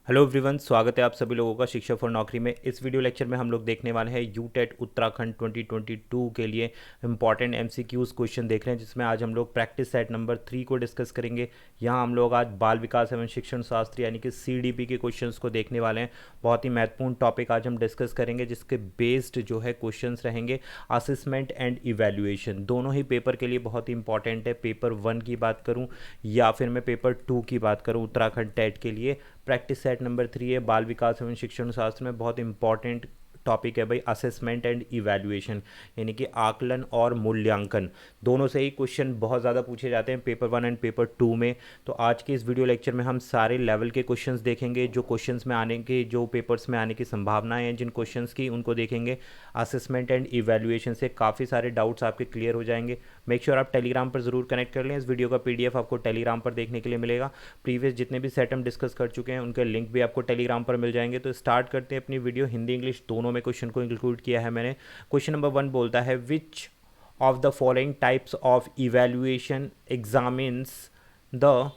Hello everyone, स्वागत है आप सभी लोगों का शिक्षा फॉर नौकरी में। इस वीडियो लेक्चर में हम लोग देखने वाले हैं यूटेट उत्तराखंड 2022 के लिए इंपॉर्टेंट एमसीक्यूज क्वेश्चन देख रहे हैं, जिसमें आज हम लोग प्रैक्टिस सेट नंबर 3 को डिस्कस करेंगे। यहाँ हम लोग आज बाल विकास एवं शिक्षण शास्त्र यानी कि सीडीपी के क्वेश्चंस को देखने वाले हैं। बहुत ही महत्वपूर्ण टॉपिक आज हम डिस्कस करेंगे, जिसके बेस्ड जो है क्वेश्चंस रहेंगे असेसमेंट एंड इवैल्यूएशन। दोनों ही पेपर के लिए बहुत ही इंपॉर्टेंट है। पेपर 1 की बात करूँ या फिर मैं पेपर 2 की बात करूँ उत्तराखंड टेट के लिए, प्रैक्टिस सेट नंबर 3 है बाल विकास एवं शिक्षण शास्त्र में। बहुत इंपॉर्टेंट टॉपिक है भाई असेसमेंट एंड इवैल्यूएशन, यानी कि आकलन और मूल्यांकन। दोनों से ही क्वेश्चन बहुत ज़्यादा पूछे जाते हैं पेपर 1 एंड पेपर 2 में। तो आज के इस वीडियो लेक्चर में हम सारे लेवल के क्वेश्चंस देखेंगे, जो क्वेश्चंस में आने के, जो पेपर्स में आने की संभावनाएं हैं जिन क्वेश्चंस की, उनको देखेंगे। असेसमेंट एंड इवैल्यूएशन से काफ़ी सारे डाउट्स आपके क्लियर हो जाएंगे। मेक श्योर आप टेलीग्राम पर ज़रूर कनेक्ट कर लें। इस वीडियो का पीडीएफ आपको टेलीग्राम पर देखने के लिए मिलेगा। प्रीवियस जितने भी सेट हम डिस्कस कर चुके हैं उनके लिंक भी आपको टेलीग्राम पर मिल जाएंगे। तो स्टार्ट करते हैं अपनी वीडियो। हिंदी इंग्लिश दोनों में क्वेश्चन को इंक्लूड किया है मैंने। क्वेश्चन नंबर 1 बोलता है, विच of the following types of evaluation examines the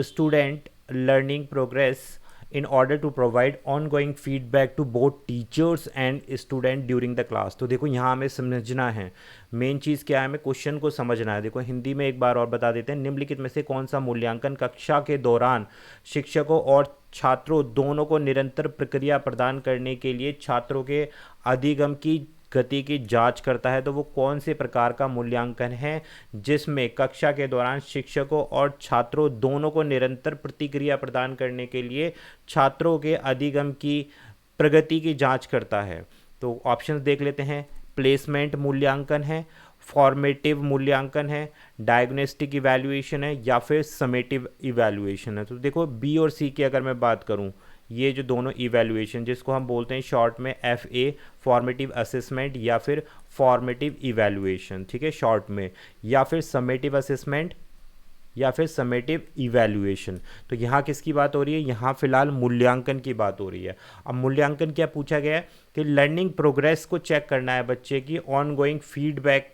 student learning progress in order to provide ongoing feedback to both teachers and student during the class। तो देखो यहाँ हमें समझना है, मेन चीज़ क्या है, हमें क्वेश्चन को समझना है। देखो हिंदी में एक बार और बता देते हैं, निम्नलिखित में से कौन सा मूल्यांकन कक्षा के दौरान शिक्षकों और छात्रों दोनों को निरंतर प्रक्रिया प्रदान करने के लिए छात्रों के अधिगम की गति की जांच करता है। तो वो कौन से प्रकार का मूल्यांकन है जिसमें कक्षा के दौरान शिक्षकों और छात्रों दोनों को निरंतर प्रतिक्रिया प्रदान करने के लिए छात्रों के अधिगम की प्रगति की जांच करता है। तो ऑप्शंस देख लेते हैं। प्लेसमेंट मूल्यांकन है, फॉर्मेटिव मूल्यांकन है, डायग्नोस्टिक इवैल्यूएशन है, या फिर समेटिव इवैल्यूएशन है। तो देखो बी और सी की अगर मैं बात करूं, ये जो दोनों इवैल्यूएशन, जिसको हम बोलते हैं शॉर्ट में FA फॉर्मेटिव असेसमेंट या फिर फॉर्मेटिव इवैल्यूएशन, ठीक है शॉर्ट में, या फिर समेटिव असेसमेंट या फिर समेटिव इवैल्यूएशन। तो यहाँ किसकी बात हो रही है? यहाँ फिलहाल मूल्यांकन की बात हो रही है। अब मूल्यांकन क्या पूछा गया है कि लर्निंग प्रोग्रेस को चेक करना है बच्चे की, ऑन गोइंग फीडबैक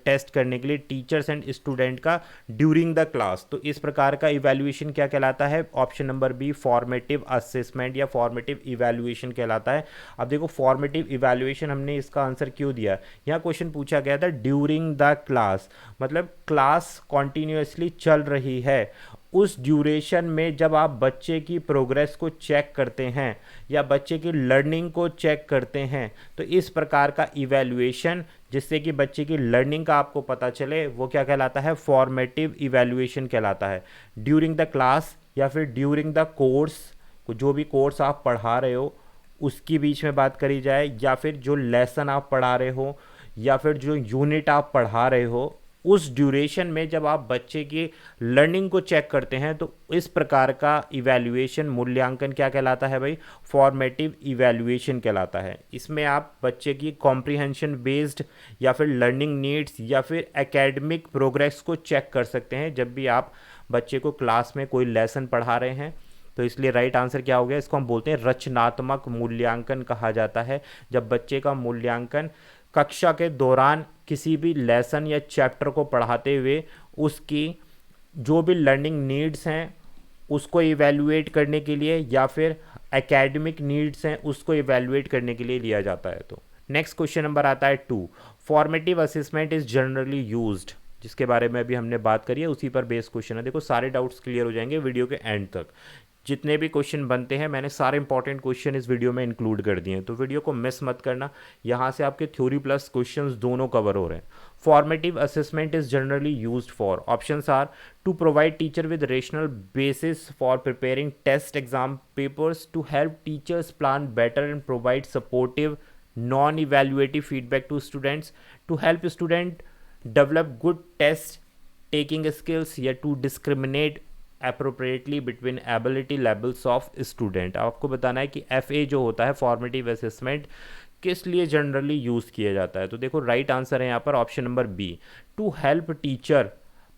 टेस्ट करने के लिए टीचर्स एंड स्टूडेंट का ड्यूरिंग द क्लास। तो इस प्रकार का इवैल्यूएशन क्या कहलाता है? Option number B formative assessment या फॉर्मेटिव इवैल्यूएशन कहलाता है। अब देखो फॉर्मेटिव इवैल्यूएशन हमने इसका आंसर क्यों दिया, यहाँ क्वेश्चन पूछा गया था ड्यूरिंग द क्लास, मतलब क्लास कॉन्टीन्यूसली चल रही है, उस ड्यूरेशन में जब आप बच्चे की प्रोग्रेस को चेक करते हैं या बच्चे की लर्निंग को चेक करते हैं, तो इस प्रकार का इवैल्यूएशन जिससे कि बच्चे की लर्निंग का आपको पता चले, वो क्या कहलाता है? फॉर्मेटिव इवैल्यूएशन कहलाता है। ड्यूरिंग द क्लास या फिर ड्यूरिंग द कोर्स, जो भी कोर्स आप पढ़ा रहे हो उसकी बीच में बात करी जाए, या फिर जो लेसन आप पढ़ा रहे हो या फिर जो यूनिट आप पढ़ा रहे हो, उस ड्यूरेशन में जब आप बच्चे की लर्निंग को चेक करते हैं, तो इस प्रकार का इवैल्यूएशन मूल्यांकन क्या कहलाता है भाई? फॉर्मेटिव इवैल्यूएशन कहलाता है। इसमें आप बच्चे की कॉम्प्रिहेंशन बेस्ड या फिर लर्निंग नीड्स या फिर एकेडमिक प्रोग्रेस को चेक कर सकते हैं जब भी आप बच्चे को क्लास में कोई लेसन पढ़ा रहे हैं। तो इसलिए राइट आंसर क्या हो गया? इसको हम बोलते हैं रचनात्मक मूल्यांकन कहा जाता है, जब बच्चे का मूल्यांकन कक्षा के दौरान किसी भी लेसन या चैप्टर को पढ़ाते हुए उसकी जो भी लर्निंग नीड्स हैं उसको इवैल्यूएट करने के लिए या फिर एकेडमिक नीड्स हैं उसको इवैल्यूएट करने के लिए लिया जाता है। तो नेक्स्ट क्वेश्चन नंबर आता है 2, formative assessment is generally used, जिसके बारे में अभी हमने बात करी है उसी पर बेस्ड क्वेश्चन है। देखो सारे डाउट्स क्लियर हो जाएंगे वीडियो के एंड तक। जितने भी क्वेश्चन बनते हैं मैंने सारे इंपॉर्टेंट क्वेश्चन इस वीडियो में इंक्लूड कर दिए हैं, तो वीडियो को मिस मत करना। यहाँ से आपके थ्योरी प्लस क्वेश्चंस दोनों कवर हो रहे हैं। Formative assessment is generally used for, options are to provide teacher with rational basis for preparing test exam papers, to help teachers plan better and provide supportive non evaluative feedback to students, to help student develop good test taking skills, या to discriminate appropriately between ability levels of student. आपको बताना है कि FA जो होता है formative assessment किस लिए जनरली यूज़ किया जाता है। तो देखो राइट आंसर है यहाँ पर option number B, to help teacher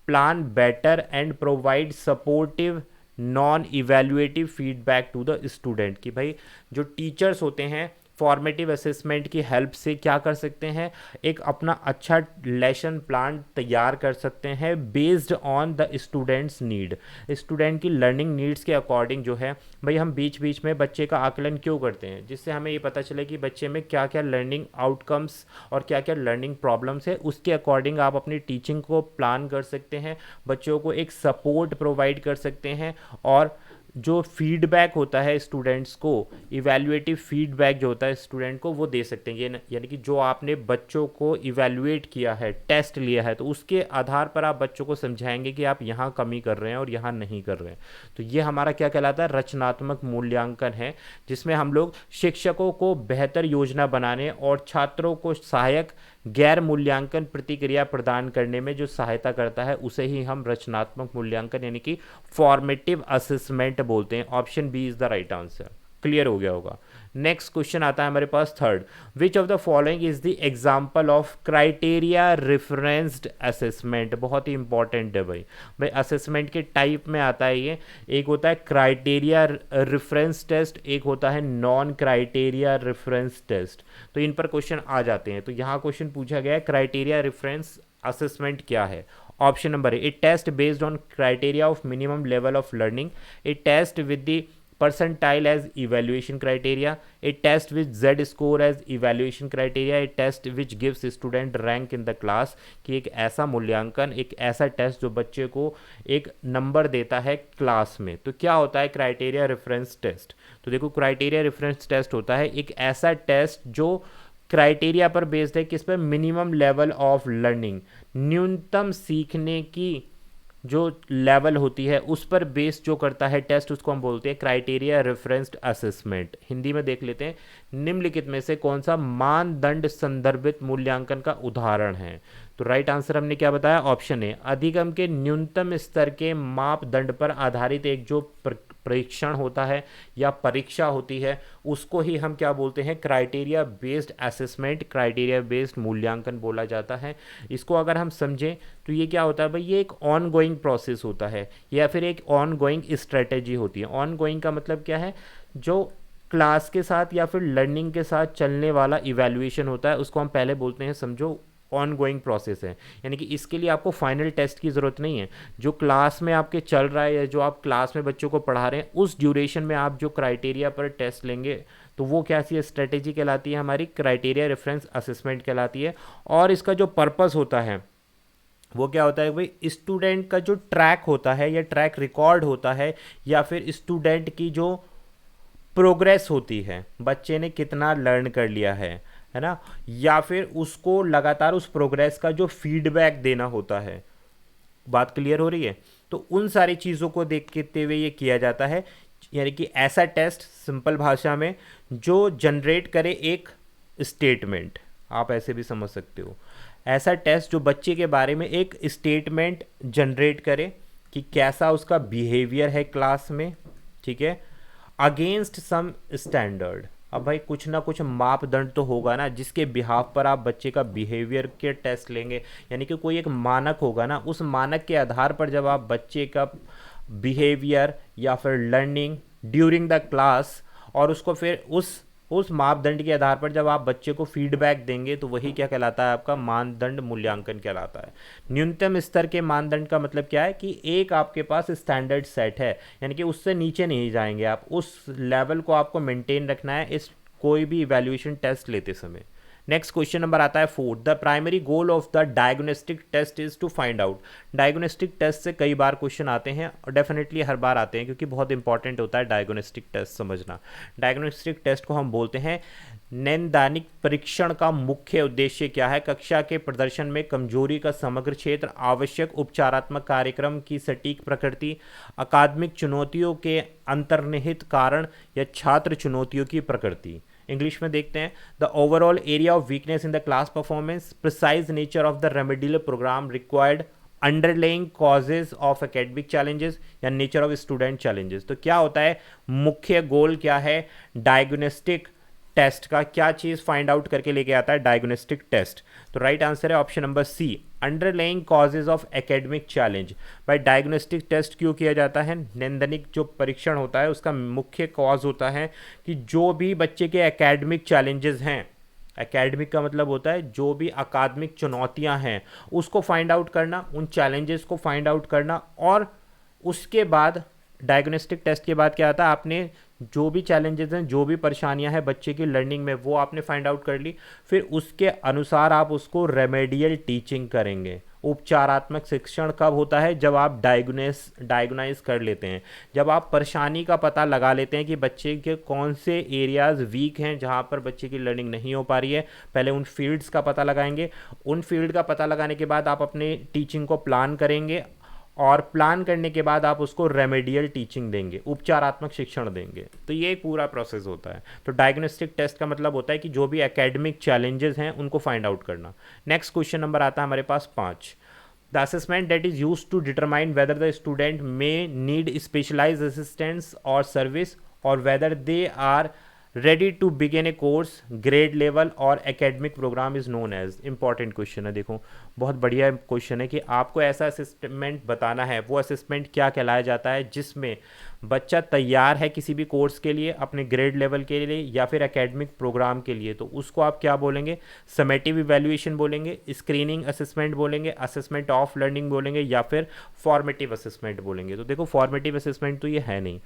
plan better and provide supportive non evaluative feedback to the student. कि भाई जो टीचर्स होते हैं फॉर्मेटिव असेसमेंट की हेल्प से क्या कर सकते हैं, एक अपना अच्छा लेसन प्लान तैयार कर सकते हैं based on the students need. Student की लर्निंग नीड्स के अकॉर्डिंग जो है भाई हम बीच बीच में बच्चे का आकलन क्यों करते हैं, जिससे हमें ये पता चले कि बच्चे में क्या क्या लर्निंग आउटकम्स और क्या क्या लर्निंग प्रॉब्लम्स है, उसके अकॉर्डिंग आप अपनी टीचिंग को प्लान कर सकते हैं, बच्चों को एक सपोर्ट प्रोवाइड कर सकते हैं। और जो फीडबैक होता है स्टूडेंट्स को, इवैल्यूएटिव फीडबैक जो होता है स्टूडेंट को, वो दे सकते हैं। ये यानी कि जो आपने बच्चों को इवैल्यूएट किया है, टेस्ट लिया है, तो उसके आधार पर आप बच्चों को समझाएंगे कि आप यहाँ कमी कर रहे हैं और यहाँ नहीं कर रहे हैं। तो ये हमारा क्या कहलाता है, रचनात्मक मूल्यांकन है, जिसमें हम लोग शिक्षकों को बेहतर योजना बनाने और छात्रों को सहायक गैर मूल्यांकन प्रतिक्रिया प्रदान करने में जो सहायता करता है उसे ही हम रचनात्मक मूल्यांकन यानी कि फॉर्मेटिव असेसमेंट बोलते हैं। Option B is the right answer. Clear हो गया होगा। नेक्स्ट क्वेश्चन आता है हमारे पास third, which of the following is the example of criteria referenced assessment. बहुत ही इंपॉर्टेंट है भाई। भाई असेसमेंट के टाइप में आता है ये, एक होता है क्राइटेरिया रेफरेंस टेस्ट, एक होता है नॉन क्राइटेरिया रेफरेंस टेस्ट। तो इन पर क्वेश्चन आ जाते हैं। तो यहाँ क्वेश्चन पूछा गया है क्राइटेरिया रेफरेंस असेसमेंट क्या है। Option number A test based on criteria of minimum level of learning, a test with the percentile as evaluation criteria, a test with Z score as evaluation criteria, a test which gives student rank in the class। कि एक ऐसा मूल्यांकन, एक ऐसा test जो बच्चे को एक नंबर देता है क्लास में। तो क्या होता है क्राइटेरिया रेफरेंस टेस्ट। तो देखो क्राइटेरिया रेफरेंस टेस्ट होता है एक ऐसा टेस्ट जो क्राइटेरिया पर बेस्ड है, किस पर, मिनिमम लेवल ऑफ लर्निंग, न्यूनतम सीखने की जो लेवल होती है उस पर बेस जो करता है टेस्ट, उसको हम बोलते हैं क्राइटेरिया रेफरेंस्ड असेसमेंट। हिंदी में देख लेते हैं, निम्नलिखित में से कौन सा मानदंड संदर्भित मूल्यांकन का उदाहरण है। तो राइट आंसर हमने क्या बताया, ऑप्शन ए, अधिगम के न्यूनतम स्तर के मापदंड पर आधारित एक जो परीक्षण होता है या परीक्षा होती है उसको ही हम क्या बोलते हैं, criteria based assessment, criteria based मूल्यांकन बोला जाता है। इसको अगर हम समझें तो ये क्या होता है भाई, ये एक ऑन गोइंग प्रोसेस होता है या फिर एक ऑन गोइंग स्ट्रेटेजी होती है। ऑन गोइंग का मतलब क्या है, जो क्लास के साथ या फिर लर्निंग के साथ चलने वाला इवैल्यूएशन होता है उसको हम पहले बोलते हैं, समझो ऑन गोइंग प्रोसेस है। यानी कि इसके लिए आपको फाइनल टेस्ट की ज़रूरत नहीं है, जो क्लास में आपके चल रहा है या जो आप क्लास में बच्चों को पढ़ा रहे हैं उस ड्यूरेशन में आप जो क्राइटेरिया पर टेस्ट लेंगे तो वो क्या सी स्ट्रेटेजी कहलाती है, हमारी क्राइटेरिया रेफरेंस असेसमेंट कहलाती है। और इसका जो पर्पस होता है वो क्या होता है भाई, स्टूडेंट का जो ट्रैक होता है या ट्रैक रिकॉर्ड होता है या फिर स्टूडेंट की जो प्रोग्रेस होती है, बच्चे ने कितना लर्न कर लिया है ना, या फिर उसको लगातार उस प्रोग्रेस का जो फीडबैक देना होता है। बात क्लियर हो रही है। तो उन सारी चीज़ों को देखते हुए ये किया जाता है, यानी कि ऐसा टेस्ट सिंपल भाषा में जो जनरेट करे एक स्टेटमेंट, आप ऐसे भी समझ सकते हो, ऐसा टेस्ट जो बच्चे के बारे में एक स्टेटमेंट जनरेट करे कि कैसा उसका बिहेवियर है क्लास में, ठीक है, अगेंस्ट सम स्टैंडर्ड। अब भाई कुछ ना कुछ मापदंड तो होगा ना जिसके बिहाफ पर आप बच्चे का बिहेवियर के टेस्ट लेंगे, यानी कि कोई एक मानक होगा ना, उस मानक के आधार पर जब आप बच्चे का बिहेवियर या फिर लर्निंग ड्यूरिंग द क्लास और उसको फिर उस मापदंड के आधार पर जब आप बच्चे को फीडबैक देंगे तो वही क्या कहलाता है, आपका मानदंड मूल्यांकन कहलाता है। न्यूनतम स्तर के मानदंड का मतलब क्या है कि एक आपके पास स्टैंडर्ड सेट है, यानी कि उससे नीचे नहीं जाएंगे आप, उस लेवल को आपको मेंटेन रखना है इस कोई भी इवैल्यूएशन टेस्ट लेते समय। नेक्स्ट क्वेश्चन नंबर आता है fourth, the primary goal of the diagnostic test is to find out. Diagnostic test से कई बार क्वेश्चन आते हैं और डेफिनेटली हर बार आते हैं क्योंकि बहुत इंपॉर्टेंट होता है डायग्नोस्टिक टेस्ट समझना। डायग्नोस्टिक टेस्ट को हम बोलते हैं नैदानिक परीक्षण का मुख्य उद्देश्य क्या है, कक्षा के प्रदर्शन में कमजोरी का समग्र क्षेत्र, आवश्यक उपचारात्मक कार्यक्रम की सटीक प्रकृति, अकादमिक चुनौतियों के अंतर्निहित कारण या छात्र चुनौतियों की प्रकृति। इंग्लिश में देखते हैं, the overall area of weakness in the class performance, precise nature of the remedial programme required, underlying causes of academic challenges या नेचर ऑफ स्टूडेंट चैलेंजेस। तो क्या होता है, मुख्य गोल क्या है डायग्नोस्टिक टेस्ट का क्या चीज़ फाइंड आउट करके लेके आता है? Diagnostic test. तो राइट आंसर है option number C, underlying causes of academic challenge. भाई डायग्नोस्टिक टेस्ट क्यों किया जाता है? नैदानिक जो परीक्षण होता है उसका मुख्य कॉज होता है कि जो भी बच्चे के एकेडमिक चैलेंजेस हैं, एकेडमिक का मतलब होता है जो भी अकादमिक चुनौतियां हैं उसको फाइंड आउट करना, उन चैलेंजेस को फाइंड आउट करना, और उसके बाद डायग्नोस्टिक टेस्ट के बाद क्या आता है? आपने जो भी चैलेंजेस हैं, जो भी परेशानियां हैं बच्चे की लर्निंग में, वो आपने फाइंड आउट कर ली, फिर उसके अनुसार आप उसको रेमेडियल टीचिंग करेंगे। उपचारात्मक शिक्षण कब होता है? जब आप डायग्नाइज कर लेते हैं, जब आप परेशानी का पता लगा लेते हैं कि बच्चे के कौन से एरियाज वीक हैं, जहां पर बच्चे की लर्निंग नहीं हो पा रही है। पहले उन फील्ड्स का पता लगाएंगे, उन फील्ड का पता लगाने के बाद आप अपने टीचिंग को प्लान करेंगे, और प्लान करने के बाद आप उसको रेमेडियल टीचिंग देंगे, उपचारात्मक शिक्षण देंगे। तो ये एक पूरा प्रोसेस होता है। तो डायग्नोस्टिक टेस्ट का मतलब होता है कि जो भी एकेडमिक चैलेंजेस हैं उनको फाइंड आउट करना। नेक्स्ट क्वेश्चन नंबर आता है हमारे पास 5। The assessment that is use to determine whether the student may need specialized assistance और सर्विस, और whether they are ready to begin a course, grade level और academic program is known as. Important question है, देखो बहुत बढ़िया question है कि आपको ऐसा असेसमेंट बताना है। वो असेसमेंट क्या कहलाया जाता है? जिसमें बच्चा तैयार है किसी भी कोर्स के लिए, अपने ग्रेड लेवल के लिए या फिर एकेडमिक प्रोग्राम के लिए, तो उसको आप क्या बोलेंगे? समेटिव इवैल्यूएशन बोलेंगे, स्क्रीनिंग असेसमेंट बोलेंगे, असेसमेंट ऑफ लर्निंग बोलेंगे, या फिर फॉर्मेटिव असेसमेंट बोलेंगे। तो देखो फॉर्मेटिव असेसमेंट तो ये है नहीं,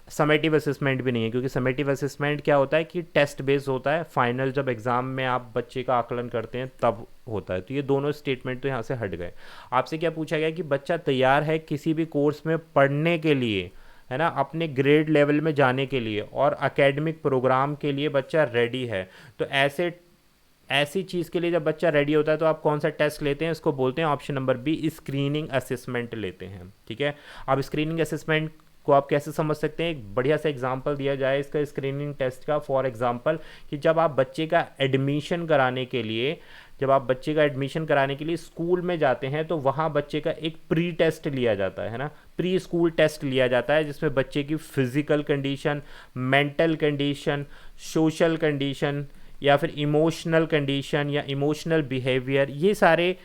समेटिव असेसमेंट भी नहीं है, क्योंकि समेटिव असेसमेंट क्या होता है कि टेस्ट बेस्ड होता है, फाइनल जब एग्जाम में आप बच्चे का आकलन करते हैं तब होता है। तो ये दोनों स्टेटमेंट तो यहाँ से हट गए। आपसे क्या पूछा गया कि बच्चा तैयार है किसी भी कोर्स में पढ़ने के लिए, है ना, अपने ग्रेड लेवल में जाने के लिए, और एकेडमिक प्रोग्राम के लिए बच्चा रेडी है। तो ऐसी चीज़ के लिए जब बच्चा रेडी होता है तो आप कौन सा टेस्ट लेते हैं? इसको बोलते हैं option number B, screening assessment लेते हैं। ठीक है, अब स्क्रीनिंग असेसमेंट को आप कैसे समझ सकते हैं? एक बढ़िया सा एग्जांपल दिया जाए इसका स्क्रीनिंग टेस्ट का। फॉर एग्जांपल कि जब आप बच्चे का एडमिशन कराने के लिए स्कूल में जाते हैं, तो वहाँ बच्चे का एक प्री टेस्ट लिया जाता है ना, प्री स्कूल टेस्ट लिया जाता है, जिसमें बच्चे की physical condition, mental condition, social condition, या फिर इमोशनल कंडीशन या इमोशनल बिहेवियर, ये सारे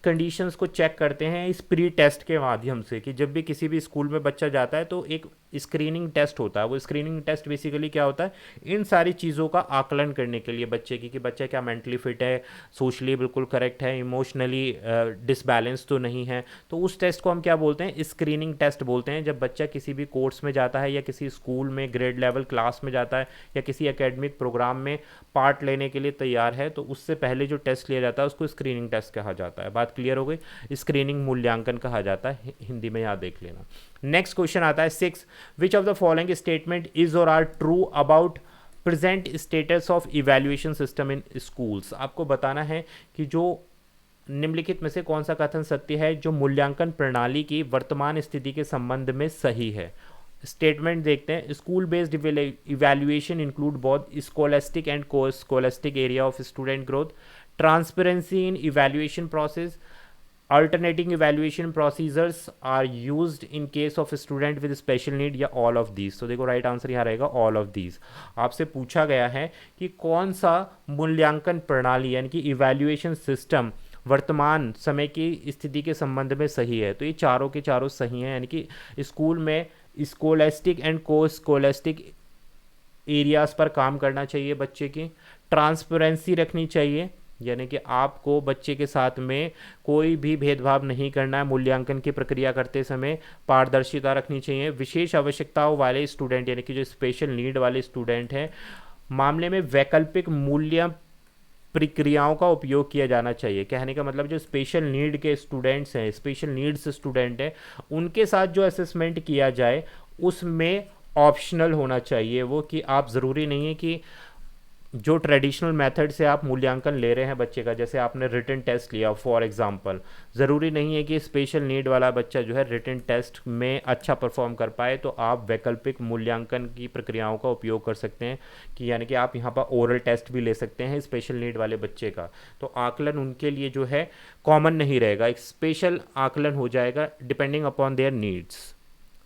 कंडीशंस को चेक करते हैं इस प्री टेस्ट के माध्यम से। कि जब भी किसी भी स्कूल में बच्चा जाता है तो एक स्क्रीनिंग टेस्ट होता है। वो स्क्रीनिंग टेस्ट बेसिकली क्या होता है? इन सारी चीज़ों का आकलन करने के लिए बच्चे की, कि बच्चा क्या मेंटली फिट है, सोशली बिल्कुल करेक्ट है, इमोशनली डिसबैलेंस तो नहीं है। तो उस टेस्ट को हम क्या बोलते हैं? स्क्रीनिंग टेस्ट बोलते हैं। जब बच्चा किसी भी कोर्स में जाता है, या किसी स्कूल में ग्रेड लेवल क्लास में जाता है, या किसी एकेडमिक प्रोग्राम में पार्ट लेने के लिए तैयार है, तो उससे पहले जो टेस्ट लिया जाता है उसको स्क्रीनिंग टेस्ट कहा जाता है। बात क्लियर हो गई? स्क्रीनिंग मूल्यांकन कहा जाता है, हिंदी में याद देख लेना। नेक्स्ट क्वेश्चन आता है 6। Which of the following statement is और are true about present status of evaluation system in schools? आपको बताना है कि जो निम्नलिखित में से कौन सा कथन सत्य है जो मूल्यांकन प्रणाली की वर्तमान स्थिति के संबंध में सही है। स्टेटमेंट देखते हैं। School based evaluation include both scholastic and co-scholastic area of student growth, transparency in evaluation process, alternating evaluation procedures are used in case of a student with special need, या all of these। तो देखो right answer यहाँ रहेगा all of these। आपसे पूछा गया है कि कौन सा मूल्यांकन प्रणाली यानी कि इवैल्यूएशन सिस्टम वर्तमान समय की स्थिति के संबंध में सही है। तो ये चारों के चारों सही हैं, यानी कि स्कूल में स्कोलेस्टिक एंड को स्कोलेस्टिक एरियाज पर काम करना चाहिए बच्चे की, ट्रांसपेरेंसी रखनी चाहिए, यानी कि आपको बच्चे के साथ में कोई भी भेदभाव नहीं करना है, मूल्यांकन की प्रक्रिया करते समय पारदर्शिता रखनी चाहिए। विशेष आवश्यकताओं वाले स्टूडेंट यानी कि जो स्पेशल नीड वाले स्टूडेंट हैं मामले में वैकल्पिक मूल्य प्रक्रियाओं का उपयोग किया जाना चाहिए। कहने का मतलब जो स्पेशल नीड के स्टूडेंट्स हैं, स्पेशल नीड्स स्टूडेंट हैं, उनके साथ जो असेसमेंट किया जाए उसमें ऑप्शनल होना चाहिए वो, कि आप ज़रूरी नहीं है कि जो ट्रेडिशनल मेथड से आप मूल्यांकन ले रहे हैं बच्चे का, जैसे आपने रिटन टेस्ट लिया फॉर एग्जांपल, ज़रूरी नहीं है कि स्पेशल नीड वाला बच्चा जो है रिटन टेस्ट में अच्छा परफॉर्म कर पाए। तो आप वैकल्पिक मूल्यांकन की प्रक्रियाओं का उपयोग कर सकते हैं, कि यानी कि आप यहाँ पर ओरल टेस्ट भी ले सकते हैं स्पेशल नीड वाले बच्चे का। तो आकलन उनके लिए जो है कॉमन नहीं रहेगा, एक स्पेशल आकलन हो जाएगा डिपेंडिंग अपॉन देयर नीड्स।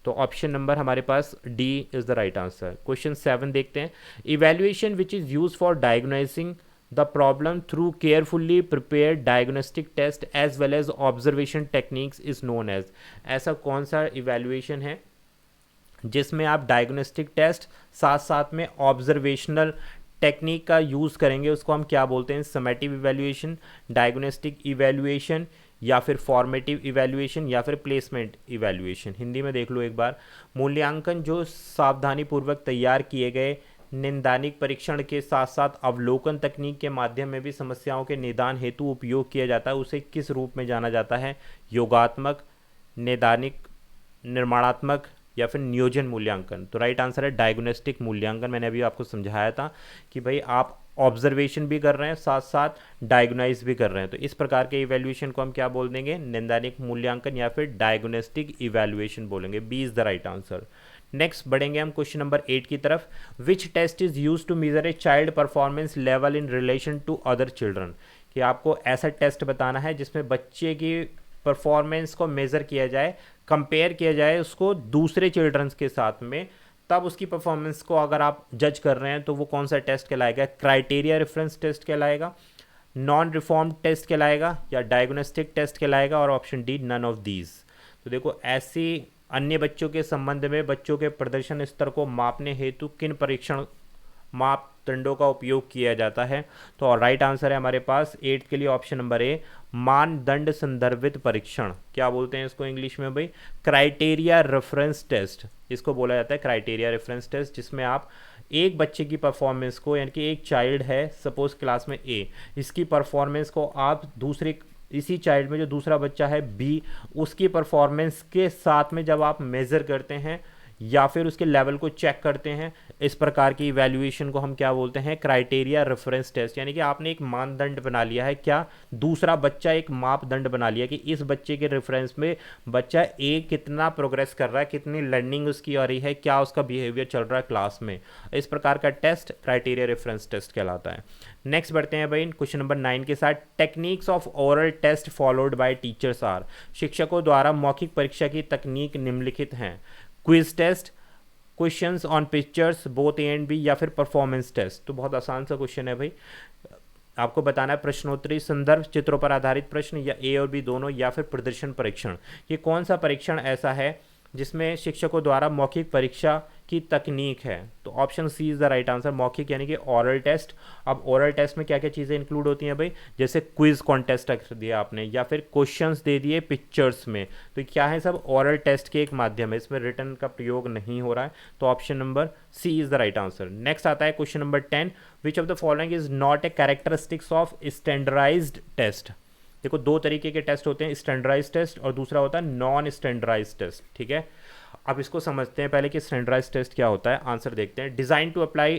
तो ऑप्शन नंबर हमारे पास D is the right answer. Question 7 देखते हैं। Evaluation which is use for diagnosing the problem through carefully prepare diagnostic test as well as observation techniques is known as. ऐसा कौन सा evaluation है जिसमें आप डायग्नोस्टिक टेस्ट साथ साथ में ऑब्जर्वेशनल टेक्निक का यूज़ करेंगे, उसको हम क्या बोलते हैं? समेटिव इवेल्युएशन, डायग्नोस्टिक इवेल्युएशन, या फिर फॉर्मेटिव इवेल्युएशन, या फिर प्लेसमेंट इवेल्युएशन। हिंदी में देख लो एक बार। मूल्यांकन जो सावधानीपूर्वक तैयार किए गए निदानिक परीक्षण के साथ साथ अवलोकन तकनीक के माध्यम में भी समस्याओं के निदान हेतु उपयोग किया जाता है, उसे किस रूप में जाना जाता है? योगात्मक, निदानिक, निर्माणात्मक, या फिर नियोजन मूल्यांकन। तो राइट आंसर है डायग्नोस्टिक मूल्यांकन। मैंने अभी आपको समझाया था कि भाई आप ऑब्जर्वेशन भी कर रहे हैं साथ साथ डायग्नाइज भी कर रहे हैं, तो इस प्रकार के इवैल्यूएशन को हम क्या बोल देंगे? निदानिक मूल्यांकन या फिर डायग्नोस्टिक इवैल्यूएशन बोलेंगे। B is the right answer. Next बढ़ेंगे हम क्वेश्चन नंबर 8 की तरफ। Which test is use to measure a child performance level in relation to other children. कि आपको ऐसा टेस्ट बताना है जिसमें बच्चे की परफॉर्मेंस को मेज़र किया जाए, कंपेयर किया जाए उसको दूसरे चिल्ड्रंस के साथ में, तब उसकी परफॉर्मेंस को अगर आप जज कर रहे हैं तो वो कौन सा टेस्ट कहलाएगा? क्राइटेरिया रेफरेंस टेस्ट कहलाएगा, नॉन रिफॉर्म टेस्ट कहलाएगा, या डायग्नोस्टिक टेस्ट कहलाएगा, और option D none of these. तो देखो, ऐसी अन्य बच्चों के संबंध में बच्चों के प्रदर्शन स्तर को मापने हेतु किन परीक्षण मापदंडों का उपयोग किया जाता है? तो राइट आंसर है हमारे पास 8 के लिए ऑप्शन नंबर ए, मानदंड संदर्भित परीक्षण। क्या बोलते हैं इसको इंग्लिश में भाई? क्राइटेरिया रेफरेंस टेस्ट इसको बोला जाता है, क्राइटेरिया रेफरेंस टेस्ट, जिसमें आप एक बच्चे की परफॉर्मेंस को, यानी कि एक चाइल्ड है सपोज क्लास में ए, इसकी परफॉर्मेंस को आप दूसरे इसी चाइल्ड में जो दूसरा बच्चा है बी, उसकी परफॉर्मेंस के साथ में जब आप मेज़र करते हैं या फिर उसके लेवल को चेक करते हैं, इस प्रकार की इवैल्यूएशन को हम क्या बोलते हैं? Criteria reference test. यानी कि आपने एक मानदंड बना लिया है, क्या दूसरा बच्चा एक मापदंड बना लिया कि इस बच्चे के रेफरेंस में बच्चा ए कितना प्रोग्रेस कर रहा है, कितनी लर्निंग उसकी आ रही है, क्या उसका बिहेवियर चल रहा है क्लास में। इस प्रकार का टेस्ट क्राइटेरिया रेफरेंस टेस्ट कहलाता है। नेक्स्ट बढ़ते हैं भाई क्वेश्चन नंबर 9 के साथ। Techniques of oral test followed by teachers are. शिक्षकों द्वारा मौखिक परीक्षा की तकनीक निम्नलिखित हैं। Quiz test, questions on pictures both A and B, या फिर परफॉर्मेंस टेस्ट। तो बहुत आसान सा क्वेश्चन है भाई, आपको बताना है प्रश्नोत्तरी संदर्भ चित्रों पर आधारित प्रश्न, या ए और बी दोनों, या फिर प्रदर्शन परीक्षण। ये कौन सा परीक्षण ऐसा है जिसमें शिक्षकों द्वारा मौखिक परीक्षा की तकनीक है? तो option C is the right answer, मौखिक यानी कि ओरल टेस्ट। अब ओरल टेस्ट में क्या क्या चीज़ें इंक्लूड होती हैं भाई? जैसे क्विज कॉन्टेस्ट रख दिया आपने, या फिर क्वेश्चंस दे दिए पिक्चर्स में, तो क्या है? सब ओरल टेस्ट के एक माध्यम है, इसमें रिटन का प्रयोग नहीं हो रहा है। तो option number C is the right answer. Next आता है question number 10। Which of the following is not a characteristics of standardised test. देखो, दो तरीके के टेस्ट होते हैं, स्टैंडर्डाइज टेस्ट और दूसरा होता है नॉन स्टैंडर्डाइज टेस्ट। ठीक है, अब इसको समझते हैं पहले कि स्टैंडर्डाइज टेस्ट क्या होता है। आंसर देखते हैं। Design to apply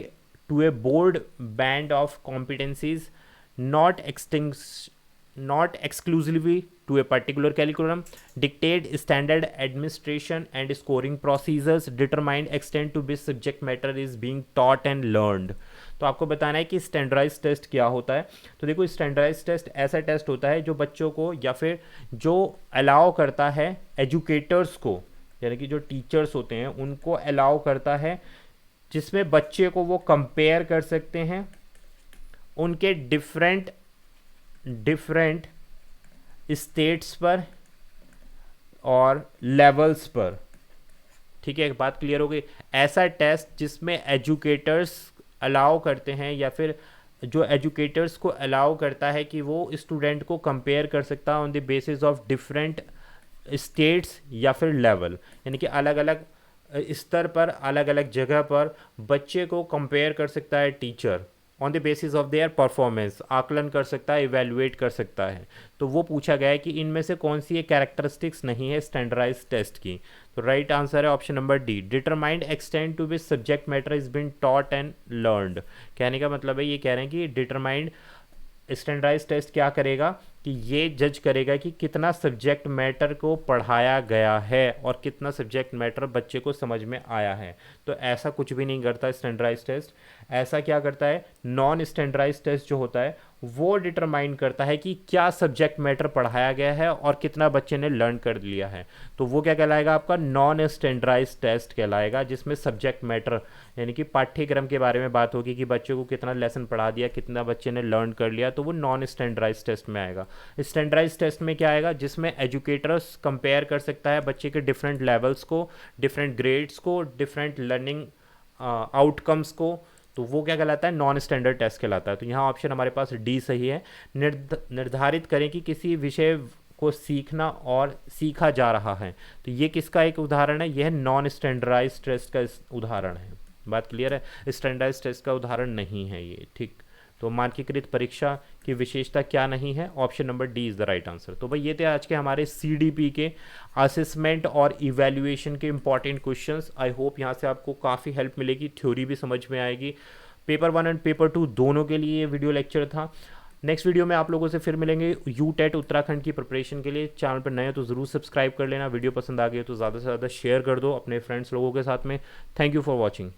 to a board band of competencies not exclusively to a particular curriculum, dictate standard administration and scoring procedures, determine extent to which subject matter is being taught and learned। तो आपको बताना है कि standardise test क्या होता है। तो देखो, स्टैंडर्डाइज टेस्ट ऐसा टेस्ट होता है जो बच्चों को, या फिर जो अलाउ करता है एजुकेटर्स को, यानी कि जो टीचर्स होते हैं उनको अलाउ करता है, जिसमें बच्चे को वो कंपेयर कर सकते हैं उनके डिफरेंट स्टेट्स पर और लेवल्स पर। ठीक है, एक बात क्लियर हो गई। ऐसा टेस्ट जिसमें एजुकेटर्स अलाउ करते हैं, या फिर जो एजुकेटर्स को अलाउ करता है कि वो स्टूडेंट को कंपेयर कर सकता है on the basis of different states या फिर लेवल, यानी कि अलग अलग स्तर पर, अलग अलग जगह पर बच्चे को कंपेयर कर सकता है teacher on the basis of their performance, आकलन कर सकता है, इवेलुएट कर सकता है। तो वो पूछा गया है कि इनमें से कौन सी एक कैरेक्टरिस्टिक्स नहीं है स्टैंडर्डाइज टेस्ट की। तो राइट आंसर है option number D, determined extent to which subject matter is been taught and learned. कहने का मतलब है, ये कह रहे हैं कि डिटरमाइंड स्टैंडर्डाइज टेस्ट क्या करेगा कि ये जज करेगा कि कितना सब्जेक्ट मैटर को पढ़ाया गया है और कितना सब्जेक्ट मैटर बच्चे को समझ में आया है। तो ऐसा कुछ भी नहीं करता स्टैंडर्डाइज टेस्ट। ऐसा क्या करता है, नॉन स्टैंडर्डाइज टेस्ट जो होता है वो डिटरमाइन करता है कि क्या सब्जेक्ट मैटर पढ़ाया गया है और कितना बच्चे ने लर्न कर लिया है। तो वो क्या कहलाएगा, आपका नॉन स्टैंडर्डाइज्ड टेस्ट कहलाएगा, जिसमें सब्जेक्ट मैटर यानी कि पाठ्यक्रम के बारे में बात होगी कि बच्चों को कितना लेसन पढ़ा दिया, कितना बच्चे ने लर्न कर लिया, तो वो नॉन स्टैंडर्डाइज्ड टेस्ट में आएगा। स्टैंडर्डाइज्ड टेस्ट में क्या आएगा, जिसमें एजुकेटर्स कंपेयर कर सकता है बच्चे के डिफरेंट लेवल्स को, डिफरेंट ग्रेड्स को, डिफरेंट लर्निंग आउटकम्स को, तो वो क्या कहलाता है, नॉन स्टैंडर्ड टेस्ट कहलाता है। तो यहाँ ऑप्शन हमारे पास डी सही है। निर्धारित करें कि किसी विषय को सीखना और सीखा जा रहा है, तो ये किसका एक उदाहरण है, यह नॉन स्टैंडर्डाइज्ड टेस्ट का उदाहरण है। बात क्लियर है, स्टैंडर्डाइज्ड टेस्ट का उदाहरण नहीं है ये, ठीक। तो मानकीकृत परीक्षा की विशेषता क्या नहीं है, option number D is the right answer. तो भाई ये थे आज के हमारे CDP के असेसमेंट और इवैल्यूएशन के इंपॉर्टेंट क्वेश्चंस। आई होप यहाँ से आपको काफ़ी हेल्प मिलेगी, थ्योरी भी समझ में आएगी। पेपर 1 एंड पेपर 2 दोनों के लिए ये वीडियो लेक्चर था। नेक्स्ट वीडियो में आप लोगों से फिर मिलेंगे यूटेट उत्तराखंड की प्रिपरेशन के लिए। चैनल पर नए हो तो ज़रूर सब्सक्राइब कर लेना, वीडियो पसंद आ गई हो तो ज़्यादा से ज़्यादा शेयर कर दो अपने फ्रेंड्स लोगों के साथ में। Thank you for watching.